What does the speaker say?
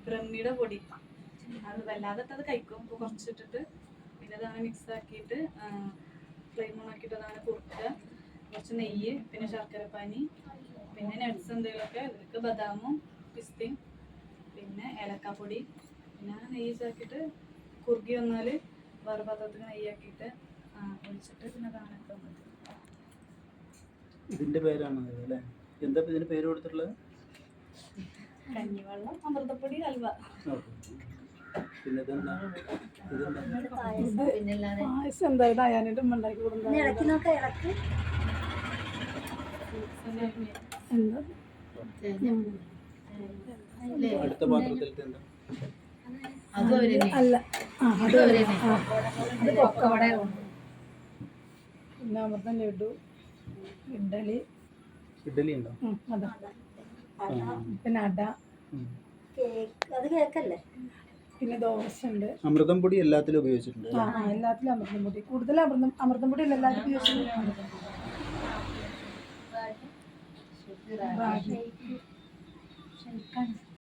ബ്രഹ്മിയുടെ പൊടി അത് വല്ലാതെ അത് കഴിക്കും. അപ്പോൾ കുറച്ചിട്ടിട്ട് പിന്നെ അതാണ് മിക്സ് ആക്കിയിട്ട് ഫ്ലെയിം ഓൺ ആക്കിയിട്ട് അതാണ് കുറുക്കുക. കുറച്ച് നെയ്യ്, പിന്നെ ശർക്കരപ്പാനി, പിന്നെ നട്ട്സ് എന്തെങ്കിലുമൊക്കെ, ഇതിലേക്ക് ബദാമും പിസ്തയും പിന്നെ ഏലക്കാപ്പൊടി, പിന്നെ നെയ്യ് ചേർത്തിട്ട് കുറുകി വന്നാൽ വേറെ പാത്രത്തിൽ നെയ്യാക്കിയിട്ട് ഒഴിച്ചിട്ട് പിന്നെ അതാണൊക്കെ മതി. ഇതിന്റെ പേരാണ് അല്ലേ? എന്താ ഇതിന് പേര് കൊടുത്തിട്ടുള്ളത്? കഞ്ഞിവെള്ളം, അമൃതപ്പൊടി, ഹൽവ. അടുത്ത പാത്രത്തിൽ പിന്നെ അമൃതം ലഡു, ഇഡ്ഡലി ഉണ്ടോ? പിന്നെ അട, അത് കേക്കല്ലേ. പിന്നെ ദോശ ഉണ്ട്. അമൃതം പൊടി എല്ലാത്തിലും ഉപയോഗിച്ചിട്ടുണ്ട്. എല്ലാത്തിലും അമൃതം പൊടി, കൂടുതൽ അമൃതം പൊടി അല്ല എല്ലാവരും ഉപയോഗിച്ചിട്ടുണ്ട്.